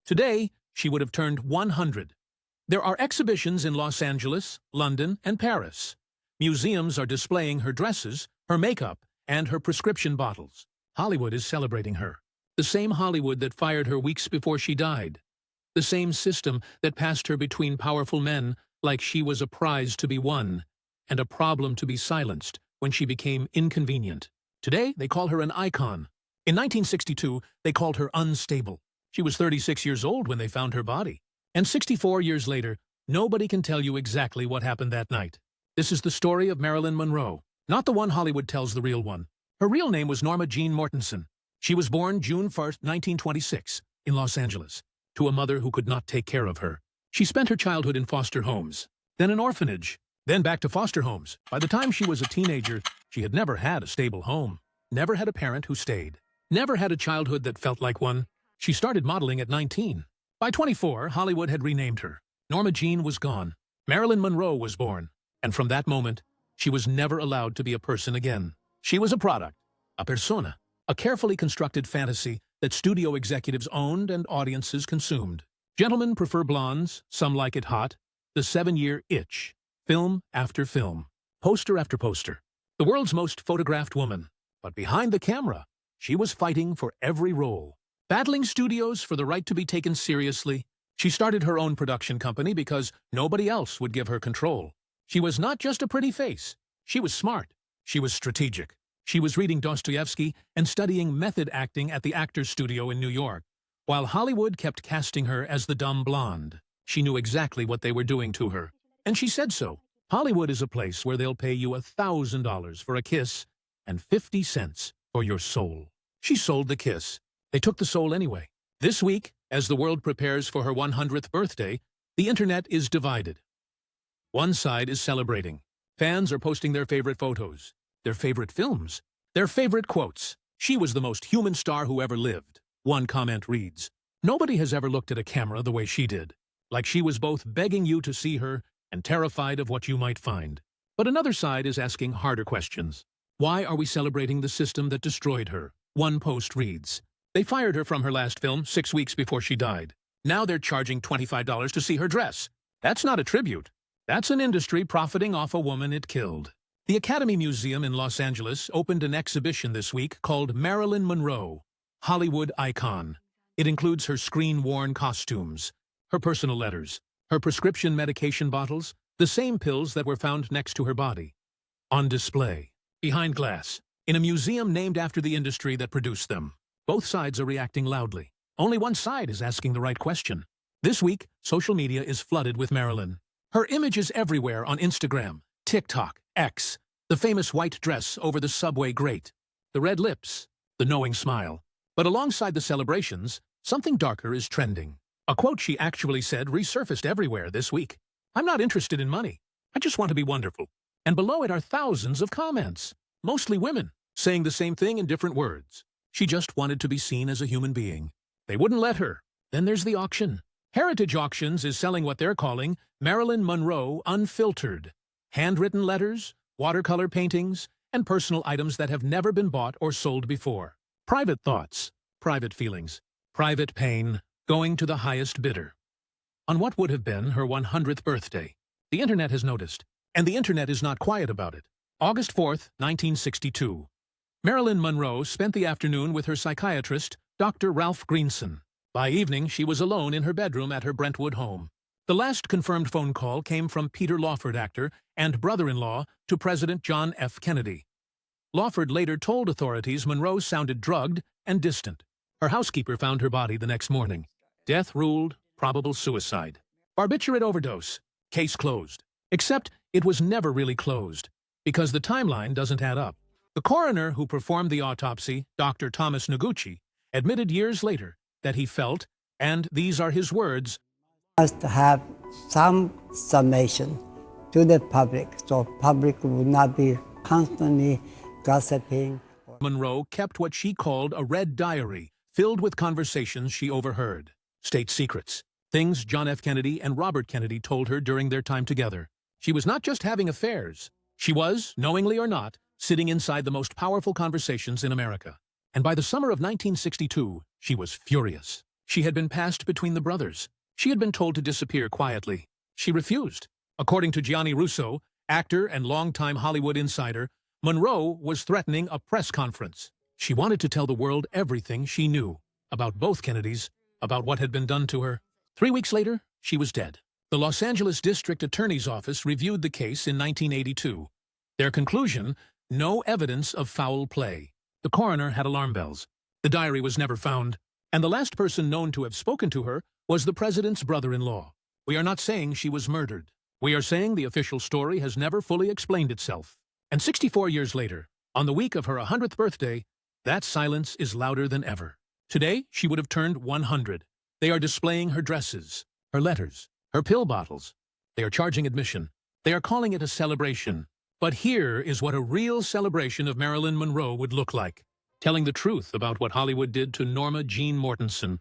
Today, she would have turned 100. There are exhibitions in Los Angeles, London, and Paris. Museums are displaying her dresses, her makeup, and her prescription bottles. Hollywood is celebrating her. The same Hollywood that fired her weeks before she died. The same system that passed her between powerful men like she was a prize to be won and a problem to be silenced when she became inconvenient. Today, they call her an icon. In 1962, they called her unstable. She was 36 years old when they found her body. And 64 years later, nobody can tell you exactly what happened that night. This is the story of Marilyn Monroe, not the one Hollywood tells the real one. Her real name was Norma Jeane Mortenson. She was born June 1st, 1926, in Los Angeles, to a mother who could not take care of her. She spent her childhood in foster homes, then an orphanage, then back to foster homes. By the time she was a teenager, she had never had a stable home, never had a parent who stayed, never had a childhood that felt like one. She started modeling at 19. By 24, Hollywood had renamed her. Norma Jeane was gone. Marilyn Monroe was born. And from that moment, she was never allowed to be a person again. She was a product, a persona, a carefully constructed fantasy that studio executives owned and audiences consumed. Gentlemen prefer blondes, some like it hot, the 7-year itch, film after film, poster after poster. The world's most photographed woman. But behind the camera, she was fighting for every role. Battling studios for the right to be taken seriously, she started her own production company because nobody else would give her control. She was not just a pretty face. She was smart. She was strategic. She was reading Dostoevsky and studying method acting at the Actors Studio in New York. While Hollywood kept casting her as the dumb blonde, she knew exactly what they were doing to her. And she said so. Hollywood is a place where they'll pay you $1,000 for a kiss and 50 cents for your soul. She sold the kiss. They took the soul anyway. This week, as the world prepares for her 100th birthday, the internet is divided. One side is celebrating. Fans are posting their favorite photos, their favorite films, their favorite quotes. She was the most human star who ever lived. One comment reads, "Nobody has ever looked at a camera the way she did, like she was both begging you to see her and terrified of what you might find." But another side is asking harder questions. Why are we celebrating the system that destroyed her? One post reads, "They fired her from her last film 6 weeks before she died. Now they're charging $25 to see her dress. That's not a tribute. That's an industry profiting off a woman it killed." The Academy Museum in Los Angeles opened an exhibition this week called Marilyn Monroe, Hollywood Icon. It includes her screen-worn costumes, her personal letters, her prescription medication bottles, the same pills that were found next to her body. On display, behind glass, in a museum named after the industry that produced them. Both sides are reacting loudly. Only one side is asking the right question. This week, social media is flooded with Marilyn. Her image is everywhere on Instagram, TikTok, X, the famous white dress over the subway grate, the red lips, the knowing smile. But alongside the celebrations, something darker is trending. A quote she actually said resurfaced everywhere this week. "I'm not interested in money. I just want to be wonderful." And below it are thousands of comments, mostly women, saying the same thing in different words. She just wanted to be seen as a human being. They wouldn't let her. Then there's the auction. Heritage Auctions is selling what they're calling Marilyn Monroe Unfiltered. Handwritten letters, watercolor paintings, and personal items that have never been bought or sold before. Private thoughts, private feelings, private pain, going to the highest bidder. On what would have been her 100th birthday, the internet has noticed, and the internet is not quiet about it. August 4th, 1962. Marilyn Monroe spent the afternoon with her psychiatrist, Dr. Ralph Greenson. By evening, she was alone in her bedroom at her Brentwood home. The last confirmed phone call came from Peter Lawford, actor and brother-in-law to President John F. Kennedy. Lawford later told authorities Monroe sounded drugged and distant. Her housekeeper found her body the next morning. Death ruled, probable suicide. Barbiturate overdose, case closed. Except it was never really closed, because the timeline doesn't add up. The coroner who performed the autopsy, Dr. Thomas Noguchi, admitted years later that he felt, and these are his words, "Must have some summation to the public, so public would not be constantly gossiping." Monroe kept what she called a red diary, filled with conversations she overheard. State secrets, things John F. Kennedy and Robert Kennedy told her during their time together. She was not just having affairs. She was, knowingly or not, sitting inside the most powerful conversations in America. And by the summer of 1962, she was furious. She had been passed between the brothers. She had been told to disappear quietly. She refused. According to Gianni Russo, actor and longtime Hollywood insider, Monroe was threatening a press conference. She wanted to tell the world everything she knew about both Kennedys, about what had been done to her. 3 weeks later, she was dead. The Los Angeles District Attorney's Office reviewed the case in 1982. Their conclusion: no evidence of foul play. The coroner had alarm bells. The diary was never found, and the last person known to have spoken to her was the president's brother-in-law. We are not saying she was murdered. We are saying the official story has never fully explained itself. And 64 years later, on the week of her 100th birthday, that silence is louder than ever. Today, she would have turned 100. They are displaying her dresses, her letters, her pill bottles. They are charging admission. They are calling it a celebration. But here is what a real celebration of Marilyn Monroe would look like. Telling the truth about what Hollywood did to Norma Jeane Mortenson,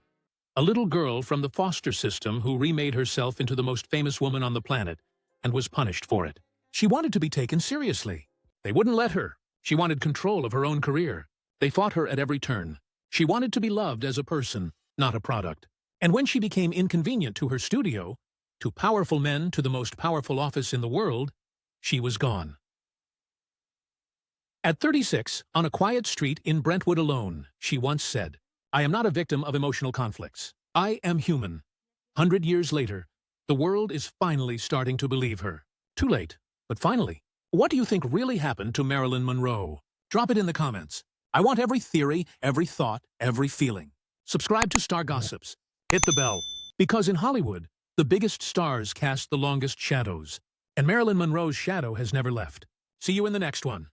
a little girl from the foster system who remade herself into the most famous woman on the planet and was punished for it. She wanted to be taken seriously. They wouldn't let her. She wanted control of her own career. They fought her at every turn. She wanted to be loved as a person, not a product. And when she became inconvenient to her studio, to powerful men, to the most powerful office in the world, she was gone. At 36, on a quiet street in Brentwood alone, she once said, "I am not a victim of emotional conflicts. I am human." 100 years later, the world is finally starting to believe her. Too late, but finally. What do you think really happened to Marilyn Monroe? Drop it in the comments. I want every theory, every thought, every feeling. Subscribe to Star Gossips. Hit the bell. Because in Hollywood, the biggest stars cast the longest shadows, and Marilyn Monroe's shadow has never left. See you in the next one.